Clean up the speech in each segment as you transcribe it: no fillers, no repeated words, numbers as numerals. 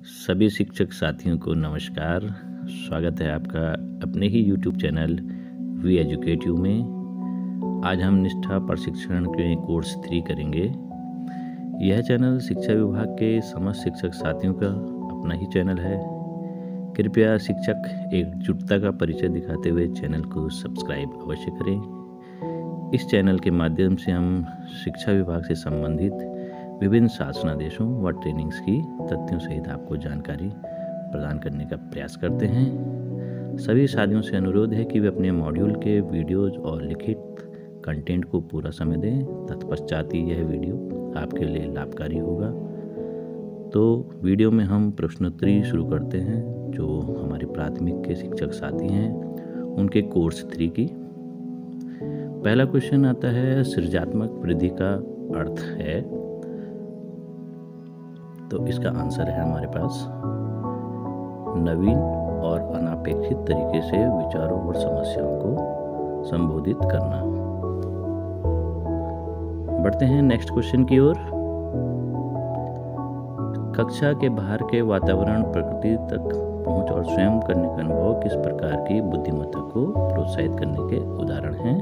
सभी शिक्षक साथियों को नमस्कार। स्वागत है आपका अपने ही YouTube channel we educate you में। आज हम निष्ठा प्रशिक्षण के कोर्स 3 करेंगे। यह चैनल शिक्षा विभाग के समस्त शिक्षक साथियों का अपना ही चैनल है। कृपया शिक्षक एकजुटता का परिचय दिखाते हुए चैनल को सब्सक्राइब अवश्य करें। इस चैनल के माध्यम से हम शिक्षा विभाग से संबंधित विभिन्न शासनादेशों व ट्रेनिंग्स की तथ्यों सहित आपको जानकारी प्रदान करने का प्रयास करते हैं। सभी साथियों से अनुरोध है कि वे अपने मॉड्यूल के वीडियोज और लिखित कंटेंट को पूरा समय दें, तत्पश्चात ही यह वीडियो आपके लिए लाभकारी होगा। तो वीडियो में हम प्रश्नोत्तरी शुरू करते हैं जो हमारे प्राथमिक के शिक्षक साथी हैं उनके कोर्स 3 की। पहला क्वेश्चन आता है, सृजनात्मक वृद्धि का अर्थ है। तो इसका आंसर है हमारे पास नवीन और अनापेक्षित तरीके से विचारों और समस्याओं को संबोधित करना। बढ़ते हैं नेक्स्ट क्वेश्चन की ओर। कक्षा के बाहर के वातावरण, प्रकृति तक पहुंच और स्वयं करने का अनुभव किस प्रकार की बुद्धिमत्ता को प्रोत्साहित करने के उदाहरण हैं?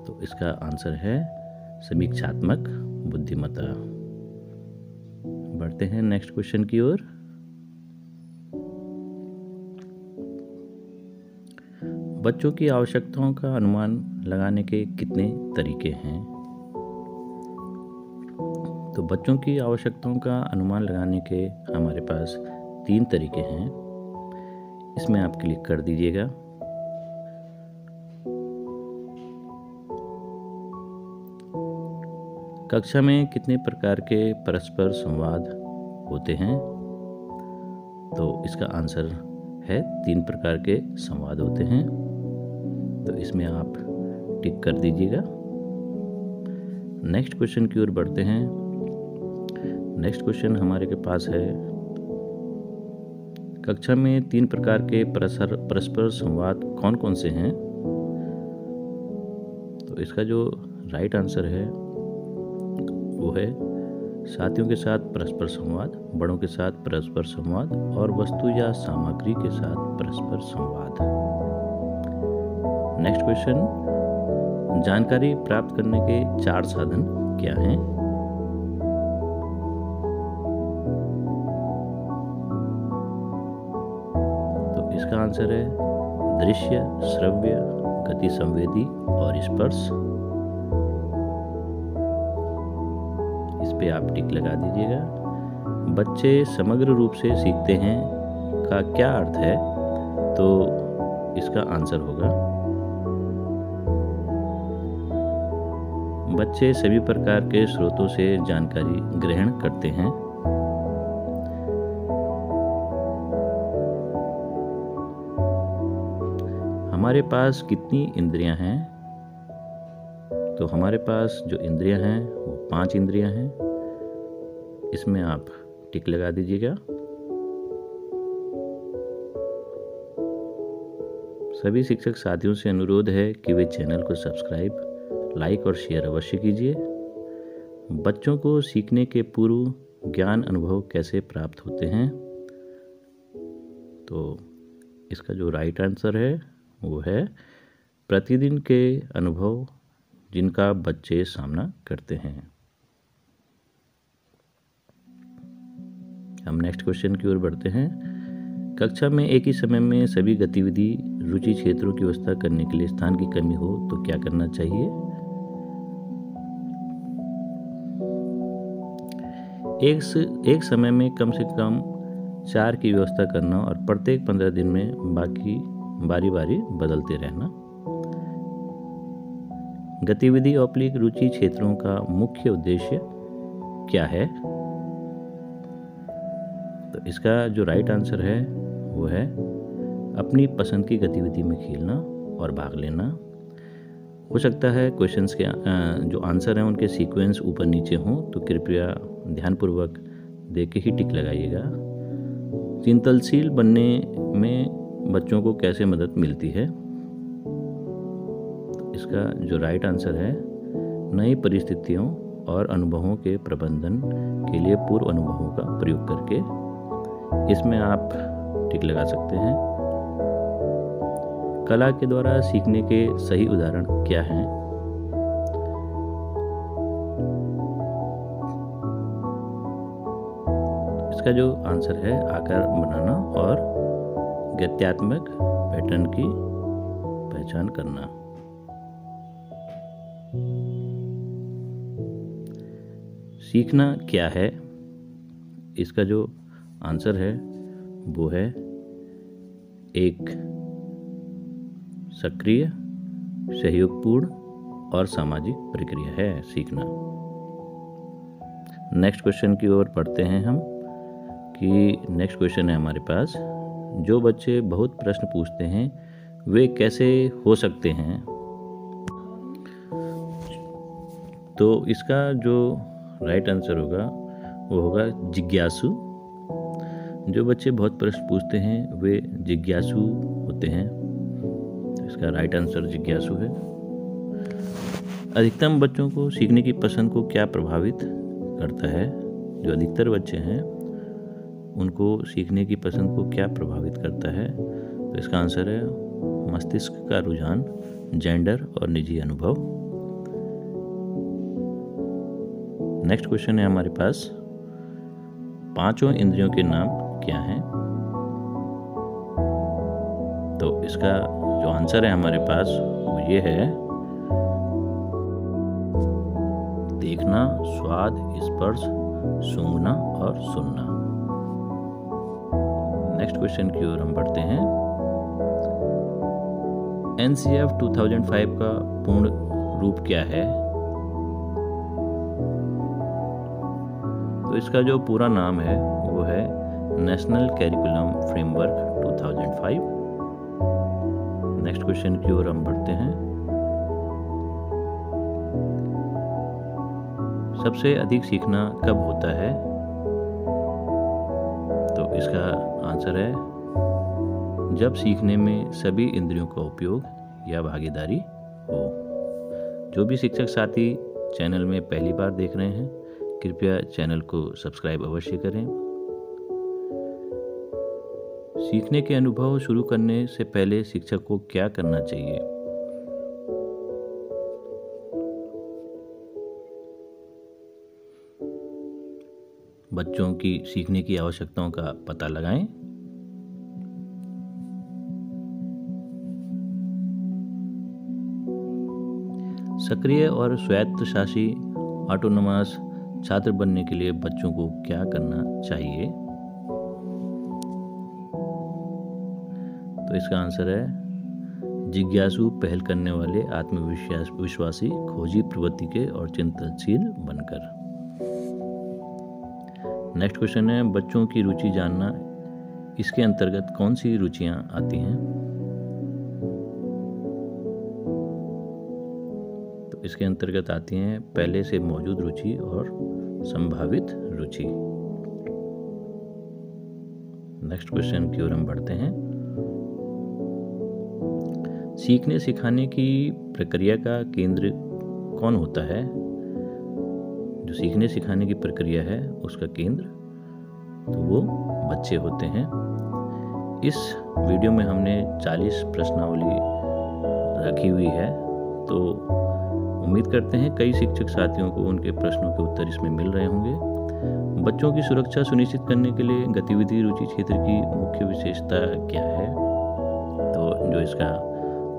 तो इसका आंसर है समीक्षात्मक बुद्धिमत्ता। बढ़ते हैं नेक्स्ट क्वेश्चन की ओर। बच्चों की आवश्यकताओं का अनुमान लगाने के कितने तरीके हैं? तो बच्चों की आवश्यकताओं का अनुमान लगाने के हमारे पास 3 तरीके हैं। इसमें आप क्लिक कर दीजिएगा। कक्षा में कितने प्रकार के परस्पर संवाद होते हैं? तो इसका आंसर है 3 प्रकार के संवाद होते हैं। तो इसमें आप टिक कर दीजिएगा। नेक्स्ट क्वेश्चन की ओर बढ़ते हैं। नेक्स्ट क्वेश्चन हमारे के पास है, कक्षा में 3 प्रकार के परस्पर संवाद कौन कौन से हैं? तो इसका जो राइट आंसर है वो है साथियों के साथ परस्पर संवाद, बड़ों के साथ परस्पर संवाद और वस्तु या सामग्री के साथ परस्पर संवाद। नेक्स्ट क्वेश्चन, जानकारी प्राप्त करने के 4 साधन क्या हैं? तो इसका आंसर है दृश्य, श्रव्य, गति संवेदी और स्पर्श। इस पे आप टिक लगा दीजिएगा। बच्चे समग्र रूप से सीखते हैं का क्या अर्थ है? तो इसका आंसर होगा बच्चे सभी प्रकार के स्रोतों से जानकारी ग्रहण करते हैं। हमारे पास कितनी इंद्रियां हैं? तो हमारे पास जो इंद्रियां हैं वो 5 इंद्रियां हैं। इसमें आप टिक लगा दीजिएगा। सभी शिक्षक साथियों से अनुरोध है कि वे चैनल को सब्सक्राइब, लाइक और शेयर अवश्य कीजिए। बच्चों को सीखने के पूर्व ज्ञान अनुभव कैसे प्राप्त होते हैं? तो इसका जो राइट आंसर है वो है प्रतिदिन के अनुभव जिनका बच्चे सामना करते हैं। हम नेक्स्ट क्वेश्चन की ओर बढ़ते हैं। कक्षा में एक ही समय में सभी गतिविधि रुचि क्षेत्रों की व्यवस्था करने के लिए स्थान की कमी हो तो क्या करना चाहिए? एक समय में कम से कम 4 की व्यवस्था करना और प्रत्येक 15 दिन में बाकी बारी बारी बदलते रहना। गतिविधि औपलिक रुचि क्षेत्रों का मुख्य उद्देश्य क्या है? तो इसका जो राइट आंसर है वो है अपनी पसंद की गतिविधि में खेलना और भाग लेना। हो सकता है क्वेश्चंस के जो आंसर हैं उनके सीक्वेंस ऊपर नीचे हों, तो कृपया ध्यानपूर्वक देख के ही टिक लगाइएगा। चिंतनशील बनने में बच्चों को कैसे मदद मिलती है? इसका जो राइट आंसर है नई परिस्थितियों और अनुभवों के प्रबंधन के लिए पूर्व अनुभवों का प्रयोग करके। इसमें आप टिक लगा सकते हैं। कला के द्वारा सीखने के सही उदाहरण क्या हैं? इसका जो आंसर है आकार बनाना और गत्यात्मक पैटर्न की पहचान करना। सीखना क्या है? इसका जो आंसर है वो है एक सक्रिय, सहयोगपूर्ण और सामाजिक प्रक्रिया है सीखना। नेक्स्ट क्वेश्चन की ओर पढ़ते हैं हम कि नेक्स्ट क्वेश्चन है हमारे पास, जो बच्चे बहुत प्रश्न पूछते हैं वे कैसे हो सकते हैं? तो इसका जो राइट आंसर होगा वो होगा जिज्ञासु। जो बच्चे बहुत प्रश्न पूछते हैं वे जिज्ञासु होते हैं। तो इसका राइट आंसर जिज्ञासु है। अधिकतम बच्चों को सीखने की पसंद को क्या प्रभावित करता है? जो अधिकतर बच्चे हैं उनको सीखने की पसंद को क्या प्रभावित करता है? तो इसका आंसर है मस्तिष्क का रुझान, जेंडर और निजी अनुभव। नेक्स्ट क्वेश्चन है हमारे पास, पांचों इंद्रियों के नाम क्या हैं? तो इसका जो आंसर है हमारे पास वो ये है देखना, स्वाद, स्पर्श, सूंघना और सुनना। नेक्स्ट क्वेश्चन की ओर हम बढ़ते हैं। NCF 2005 का पूर्ण रूप क्या है? तो इसका जो पूरा नाम है वो है national curriculum framework 2005। Next question की ओर हम बढ़ते हैं। सबसे अधिक सीखना कब होता है? तो इसका आंसर है जब सीखने में सभी इंद्रियों का उपयोग या भागीदारी हो। जो भी शिक्षक साथी चैनल में पहली बार देख रहे हैं कृपया चैनल को सब्सक्राइब अवश्य करें। सीखने के अनुभव शुरू करने से पहले शिक्षक को क्या करना चाहिए? बच्चों की सीखने की आवश्यकताओं का पता लगाएं। सक्रिय और स्वायत्तशासी ऑटोनोमस छात्र बनने के लिए बच्चों को क्या करना चाहिए? तो इसका आंसर है जिज्ञासु, पहल करने वाले, आत्मविश्वासी, खोजी प्रवृत्ति के और चिंतनशील बनकर। नेक्स्ट क्वेश्चन है बच्चों की रुचि जानना। इसके अंतर्गत कौन सी रुचियां आती हैं? तो इसके अंतर्गत आती हैं पहले से मौजूद रुचि और संभावित रुचि। नेक्स्ट क्वेश्चन की ओर हम बढ़ते हैं। सीखने सिखाने की प्रक्रिया का केंद्र कौन होता है? जो सीखने सिखाने की प्रक्रिया है उसका केंद्र तो वो बच्चे होते हैं। इस वीडियो में हमने 40 प्रश्नावली रखी हुई है, तो उम्मीद करते हैं कई शिक्षक साथियों को उनके प्रश्नों के उत्तर इसमें मिल रहे होंगे। बच्चों की सुरक्षा सुनिश्चित करने के लिए गतिविधि रुचि क्षेत्र की मुख्य विशेषता क्या है? तो जो इसका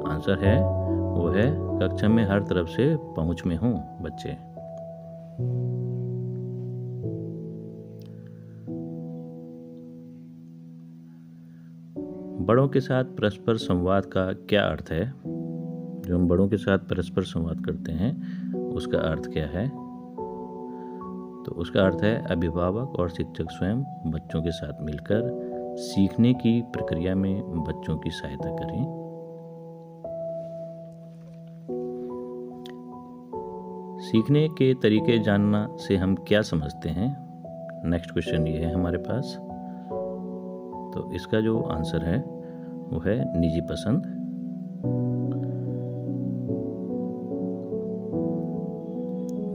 आंसर है वो है कक्षा में हर तरफ से पहुंच में हों बच्चे। बड़ों के साथ परस्पर संवाद का क्या अर्थ है? जो हम बड़ों के साथ परस्पर संवाद करते हैं उसका अर्थ क्या है? तो उसका अर्थ है अभिभावक और शिक्षक स्वयं बच्चों के साथ मिलकर सीखने की प्रक्रिया में बच्चों की सहायता करें। सीखने के तरीके जानना से हम क्या समझते हैं? नेक्स्ट क्वेश्चन ये है हमारे पास। तो इसका जो आंसर है वो है निजी पसंद।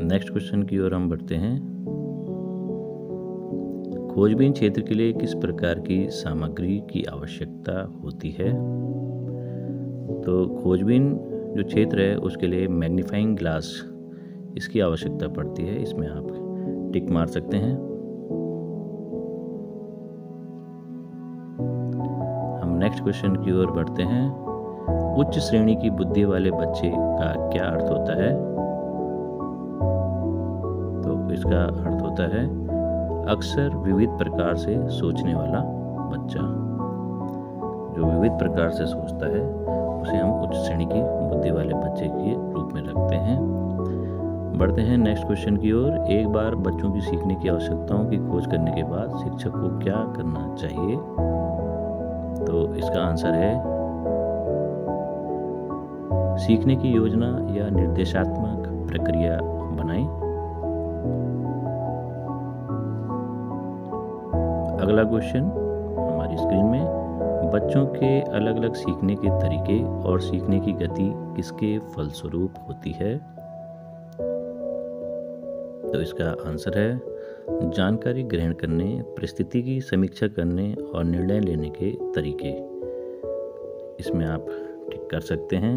नेक्स्ट क्वेश्चन की ओर हम बढ़ते हैं। खोजबीन क्षेत्र के लिए किस प्रकार की सामग्री की आवश्यकता होती है? तो खोजबीन जो क्षेत्र है उसके लिए मैग्नीफाइंग ग्लास इसकी आवश्यकता पड़ती है। इसमें आप टिक मार सकते हैं। हम नेक्स्ट क्वेश्चन की ओर बढ़ते हैं। उच्च श्रेणी की बुद्धि वाले बच्चे का क्या अर्थ होता है? तो इसका अर्थ होता है अक्सर विविध प्रकार से सोचने वाला बच्चा। जो विविध प्रकार से सोचता है उसे हम उच्च श्रेणी की बुद्धि वाले बच्चे के रूप में रखते हैं। बढ़ते हैं नेक्स्ट क्वेश्चन की ओर। एक बार बच्चों की सीखने की आवश्यकताओं की खोज करने के बाद शिक्षक को क्या करना चाहिए? तो इसका आंसर है सीखने की योजना या निर्देशात्मक प्रक्रिया बनाएं। अगला क्वेश्चन हमारी स्क्रीन में, बच्चों के अलग अलग सीखने के तरीके और सीखने की गति किसके फलस्वरूप होती है? तो इसका आंसर है जानकारी ग्रहण करने, परिस्थिति की समीक्षा करने और निर्णय लेने के तरीके। इसमें आप टिक कर सकते हैं।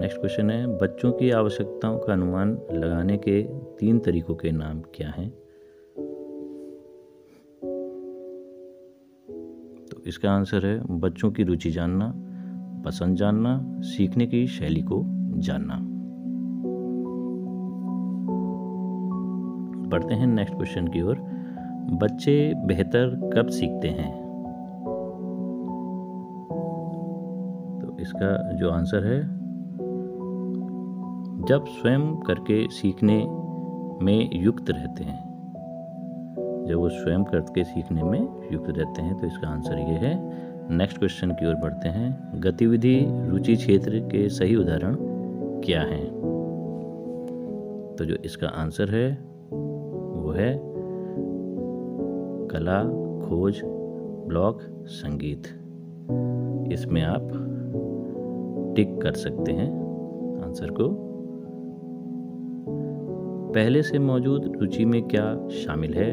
नेक्स्ट क्वेश्चन है, बच्चों की आवश्यकताओं का अनुमान लगाने के 3 तरीकों के नाम क्या हैं? तो इसका आंसर है बच्चों की रुचि जानना, पसंद जानना, सीखने की शैली को जानना। बढ़ते हैं नेक्स्ट क्वेश्चन की ओर। बच्चे बेहतर कब सीखते हैं? तो इसका जो आंसर है जब स्वयं करके सीखने में युक्त रहते हैं। जब वो स्वयं करके सीखने में युक्त रहते हैं। तो इसका आंसर ये है। नेक्स्ट क्वेश्चन की ओर बढ़ते हैं। गतिविधि रुचि क्षेत्र के सही उदाहरण क्या हैं? तो जो इसका आंसर है वो है कला, खोज, ब्लॉग, संगीत। इसमें आप टिक कर सकते हैं आंसर को। पहले से मौजूद रुचि में क्या शामिल है?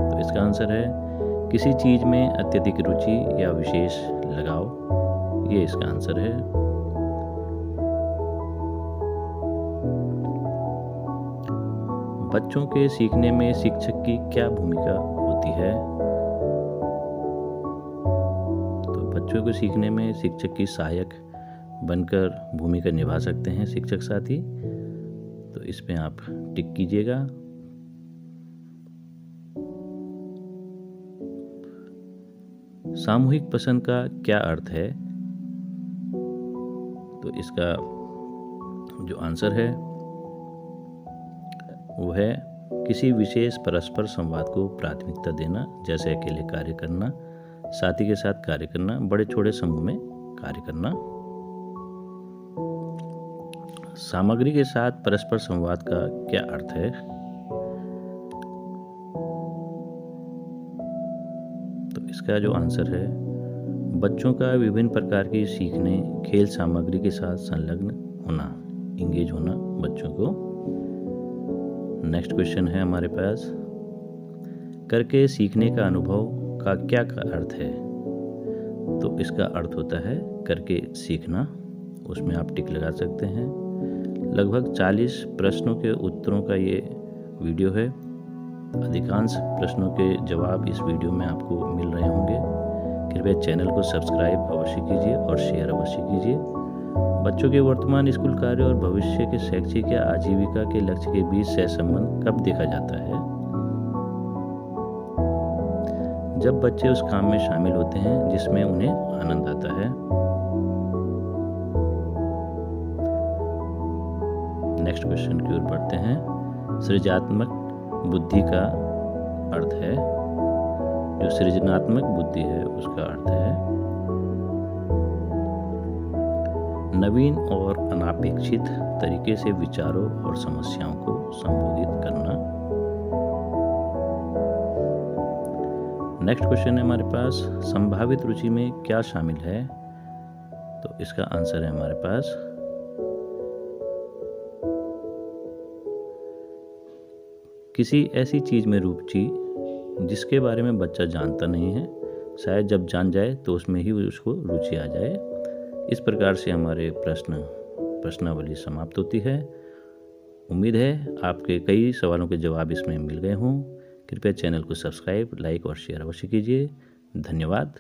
तो इसका आंसर है किसी चीज में अत्यधिक रुचि या विशेष लगाव। ये इसका आंसर है। बच्चों के सीखने में शिक्षक की क्या भूमिका होती है? तो बच्चों को सीखने में शिक्षक की सहायक बनकर भूमिका निभा सकते हैं शिक्षक साथी। तो इसमें आप टिक कीजिएगा। सामूहिक पसंद का क्या अर्थ है? तो इसका जो आंसर है वो है किसी विशेष परस्पर संवाद को प्राथमिकता देना, जैसे अकेले कार्य करना, साथी के साथ कार्य करना, बड़े छोटे समूह में कार्य करना। सामग्री के साथ परस्पर संवाद का क्या अर्थ है? तो इसका जो आंसर है बच्चों का विभिन्न प्रकार की सीखने, खेल सामग्री के साथ संलग्न होना, इंगेज होना बच्चों को। नेक्स्ट क्वेश्चन है हमारे पास, करके सीखने का अनुभव का क्या अर्थ है? तो इसका अर्थ होता है करके सीखना। उसमें आप टिक लगा सकते हैं। लगभग 40 प्रश्नों के उत्तरों का ये वीडियो है। अधिकांश प्रश्नों के जवाब इस वीडियो में आपको मिल रहे होंगे। कृपया चैनल को सब्सक्राइब अवश्य कीजिए और शेयर अवश्य कीजिए। बच्चों के वर्तमान स्कूल कार्य और भविष्य के शैक्षिक या आजीविका के लक्ष्य के बीच सहसंबंध कब देखा जाता है? जब बच्चे उस काम में शामिल होते हैं जिसमें उन्हें आनंद आता है। नेक्स्ट क्वेश्चन की ओर बढ़ते हैं। सृजनात्मक बुद्धि का अर्थ है, जो सृजनात्मक बुद्धि है उसका अर्थ है नवीन और अनापेक्षित तरीके से विचारों और समस्याओं को संबोधित करना। नेक्स्ट क्वेश्चन है हमारे पास, संभावित रुचि में क्या शामिल है? तो इसका आंसर है हमारे पास किसी ऐसी चीज़ में रुचि जिसके बारे में बच्चा जानता नहीं है, शायद जब जान जाए तो उसमें ही उसको रुचि आ जाए। इस प्रकार से हमारे प्रश्नावली समाप्त होती है। उम्मीद है आपके कई सवालों के जवाब इसमें मिल गए हों। कृपया चैनल को सब्सक्राइब, लाइक और शेयर अवश्य कीजिए। धन्यवाद।